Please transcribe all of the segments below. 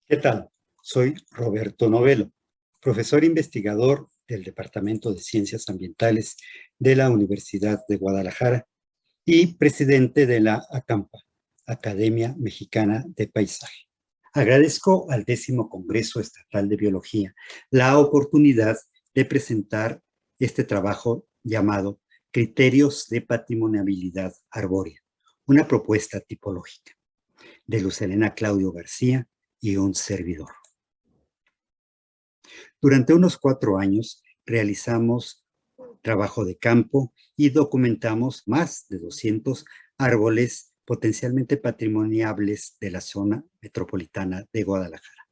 ¿Qué tal? Soy Roberto Novelo, profesor investigador del Departamento de Ciencias Ambientales de la Universidad de Guadalajara y presidente de la ACAMPA, Academia Mexicana de Paisaje. Agradezco al 10º Congreso Estatal de Biología la oportunidad de presentar este trabajo llamado Criterios de Patrimoniabilidad Arbórea, una propuesta tipológica, de Luz Helena Claudio García y un servidor. Durante unos 4 años realizamos trabajo de campo y documentamos más de 200 árboles potencialmente patrimoniables de la zona metropolitana de Guadalajara.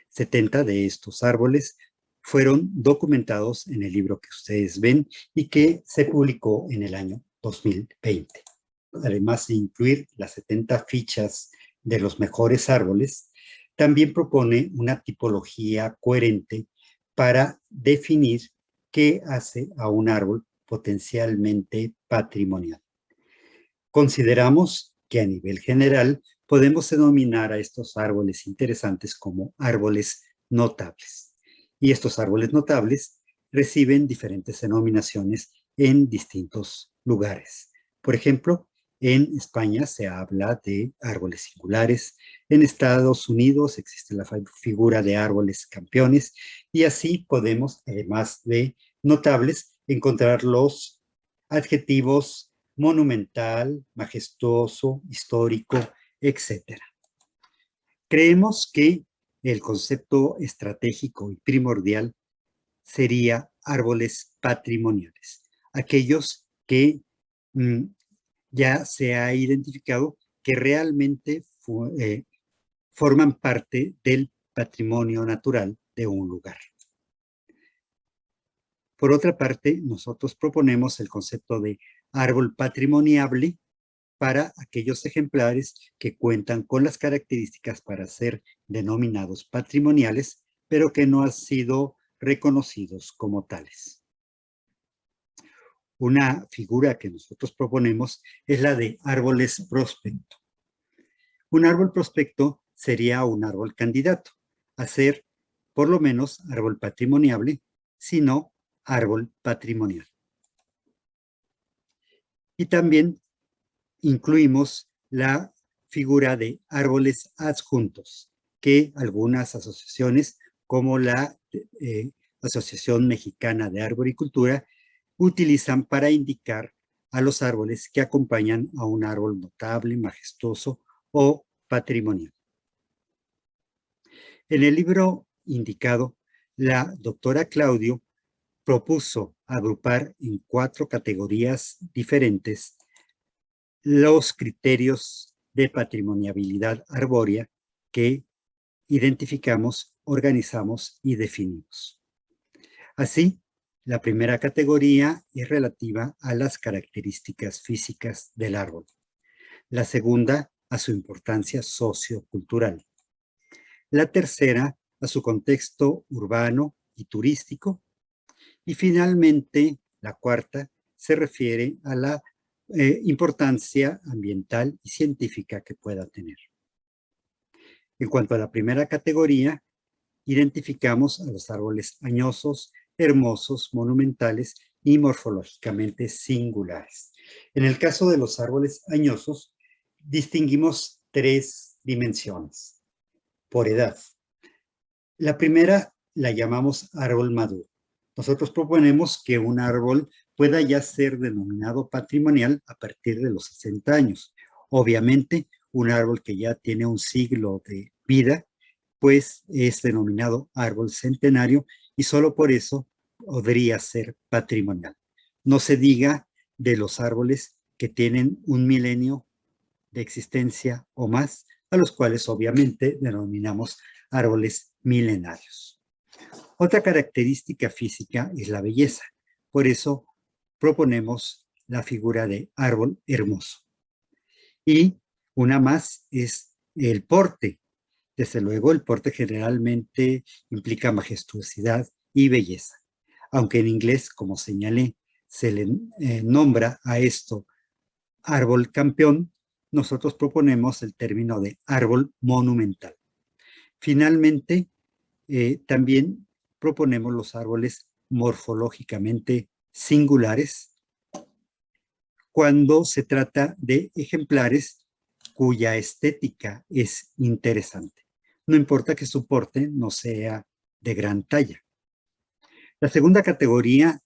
70 de estos árboles fueron documentados en el libro que ustedes ven y que se publicó en el año 2020. Además de incluir las 70 fichas de los mejores árboles, también propone una tipología coherente para definir qué hace a un árbol potencialmente patrimonial. Consideramos que a nivel general podemos denominar a estos árboles interesantes como árboles notables. Y estos árboles notables reciben diferentes denominaciones en distintos lugares. Por ejemplo, en España se habla de árboles singulares, en Estados Unidos existe la figura de árboles campeones y así podemos, además de notables, encontrar los adjetivos monumental, majestuoso, histórico, etc. Creemos que el concepto estratégico y primordial sería árboles patrimoniales, aquellos que ya se ha identificado que realmente forman parte del patrimonio natural de un lugar. Por otra parte, nosotros proponemos el concepto de árbol patrimoniable para aquellos ejemplares que cuentan con las características para ser denominados patrimoniales, pero que no han sido reconocidos como tales. Una figura que nosotros proponemos es la de árboles prospecto. Un árbol prospecto sería un árbol candidato a ser por lo menos árbol patrimoniable, sino árbol patrimonial. Y también incluimos la figura de árboles adjuntos, que algunas asociaciones, como la Asociación Mexicana de Arboricultura, utilizan para indicar a los árboles que acompañan a un árbol notable, majestuoso o patrimonial. En el libro indicado, la doctora Claudio propuso agrupar en 4 categorías diferentes los criterios de patrimoniabilidad arbórea que identificamos, organizamos y definimos. Así, la primera categoría es relativa a las características físicas del árbol. La segunda, a su importancia sociocultural. La tercera, a su contexto urbano y turístico. Y finalmente, la cuarta, se refiere a la importancia ambiental y científica que pueda tener. En cuanto a la primera categoría, identificamos a los árboles añosos, hermosos, monumentales y morfológicamente singulares. En el caso de los árboles añosos, distinguimos 3 dimensiones por edad. La primera la llamamos árbol maduro. Nosotros proponemos que un árbol pueda ya ser denominado patrimonial a partir de los 60 años. Obviamente, un árbol que ya tiene un siglo de vida, pues es denominado árbol centenario y solo por eso podría ser patrimonial. No se diga de los árboles que tienen un milenio de existencia o más, a los cuales obviamente denominamos árboles milenarios. Otra característica física es la belleza. Por eso proponemos la figura de árbol hermoso. Y una más es el porte. Desde luego, el porte generalmente implica majestuosidad y belleza. Aunque en inglés, como señalé, se le nombra a esto árbol campeón, nosotros proponemos el término de árbol monumental. Finalmente, también proponemos los árboles morfológicamente singulares cuando se trata de ejemplares cuya estética es interesante. No importa que su porte no sea de gran talla. La segunda categoría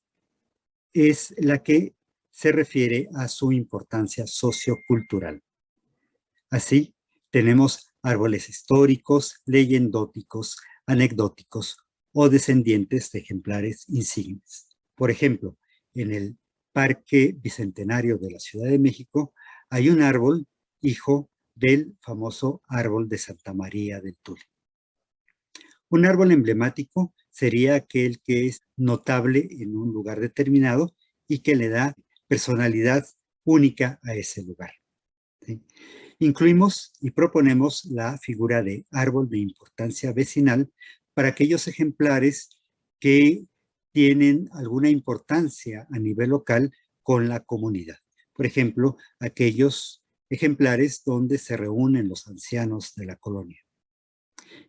es la que se refiere a su importancia sociocultural. Así, tenemos árboles históricos, leyendóticos, anecdóticos o descendientes de ejemplares insignes. Por ejemplo, en el Parque Bicentenario de la Ciudad de México hay un árbol hijo del famoso árbol de Santa María del Tule. Un árbol emblemático sería aquel que es notable en un lugar determinado y que le da personalidad única a ese lugar, ¿sí? Incluimos y proponemos la figura de árbol de importancia vecinal para aquellos ejemplares que tienen alguna importancia a nivel local con la comunidad. Por ejemplo, aquellos ejemplares donde se reúnen los ancianos de la colonia.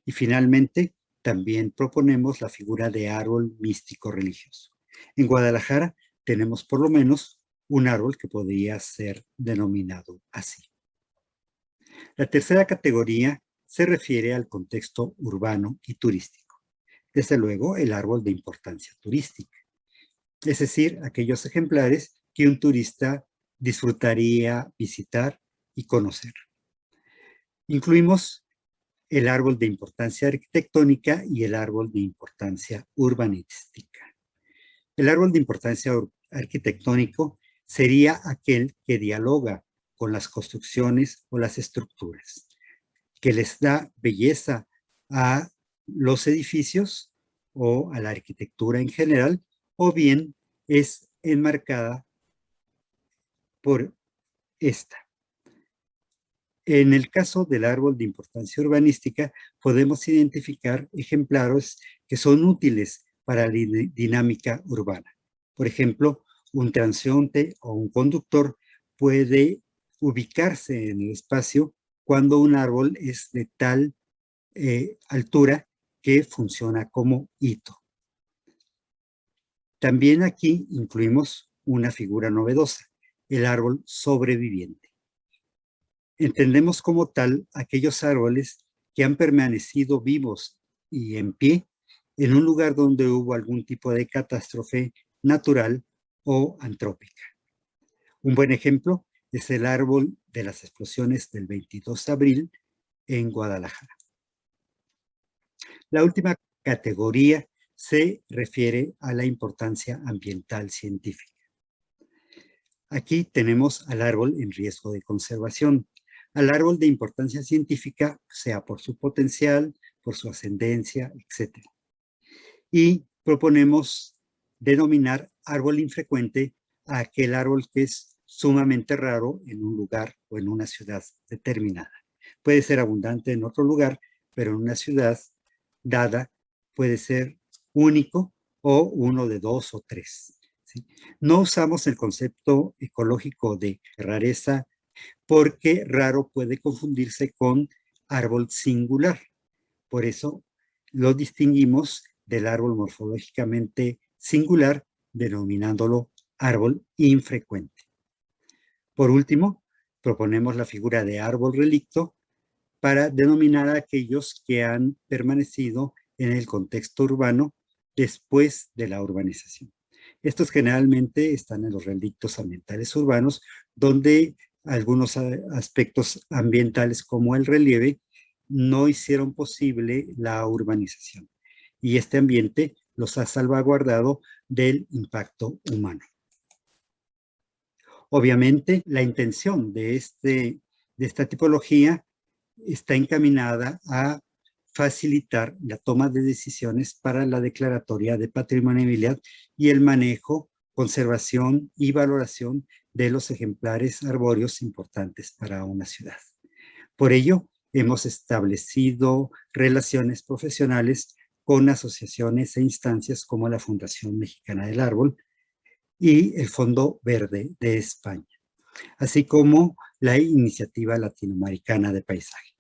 Y finalmente, también proponemos la figura de árbol místico religioso. En Guadalajara tenemos por lo menos un árbol que podría ser denominado así. La tercera categoría se refiere al contexto urbano y turístico. Desde luego, el árbol de importancia turística, es decir, aquellos ejemplares que un turista disfrutaría visitar y conocer. Incluimos el árbol de importancia arquitectónica y el árbol de importancia urbanística. El árbol de importancia arquitectónico sería aquel que dialoga con las construcciones o las estructuras, que les da belleza a los edificios o a la arquitectura en general, o bien es enmarcada por esta. En el caso del árbol de importancia urbanística, podemos identificar ejemplares que son útiles para la dinámica urbana. Por ejemplo, un transeúnte o un conductor puede ubicarse en el espacio cuando un árbol es de tal altura que funciona como hito. También aquí incluimos una figura novedosa, el árbol sobreviviente. Entendemos como tal aquellos árboles que han permanecido vivos y en pie en un lugar donde hubo algún tipo de catástrofe natural o antrópica. Un buen ejemplo es el árbol de las explosiones del 22 de abril en Guadalajara. La última categoría se refiere a la importancia ambiental científica. Aquí tenemos al árbol en riesgo de conservación, al árbol de importancia científica, sea por su potencial, por su ascendencia, etc. Y proponemos denominar árbol infrecuente a aquel árbol que es sumamente raro en un lugar o en una ciudad determinada. Puede ser abundante en otro lugar, pero en una ciudad dada puede ser único o uno de dos o tres, ¿sí? No usamos el concepto ecológico de rareza porque raro puede confundirse con árbol singular. Por eso lo distinguimos del árbol morfológicamente singular, denominándolo árbol infrecuente. Por último, proponemos la figura de árbol relicto para denominar a aquellos que han permanecido en el contexto urbano después de la urbanización. Estos generalmente están en los relictos ambientales urbanos, donde algunos aspectos ambientales como el relieve no hicieron posible la urbanización. Y este ambiente los ha salvaguardado del impacto humano. Obviamente, la intención de esta tipología está encaminada a facilitar la toma de decisiones para la declaratoria de patrimonialidad y el manejo, conservación y valoración de los ejemplares arbóreos importantes para una ciudad. Por ello, hemos establecido relaciones profesionales con asociaciones e instancias como la Fundación Mexicana del Árbol y el Fondo Verde de España, así como la Iniciativa Latinoamericana de Paisaje.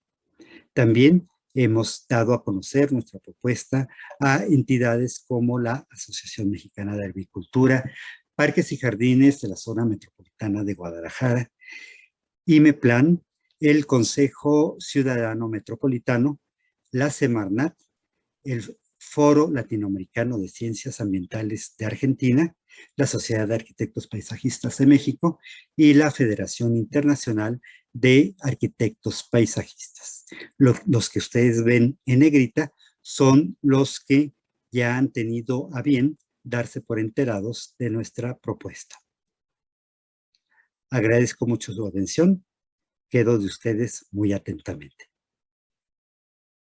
También hemos dado a conocer nuestra propuesta a entidades como la Asociación Mexicana de Agricultura, Parques y Jardines de la Zona Metropolitana de Guadalajara, IMEPLAN, el Consejo Ciudadano Metropolitano, la Semarnat, el Foro Latinoamericano de Ciencias Ambientales de Argentina, la Sociedad de Arquitectos Paisajistas de México y la Federación Internacional de Arquitectos Paisajistas. Los que ustedes ven en negrita son los que ya han tenido a bien darse por enterados de nuestra propuesta. Agradezco mucho su atención. Quedo de ustedes muy atentamente.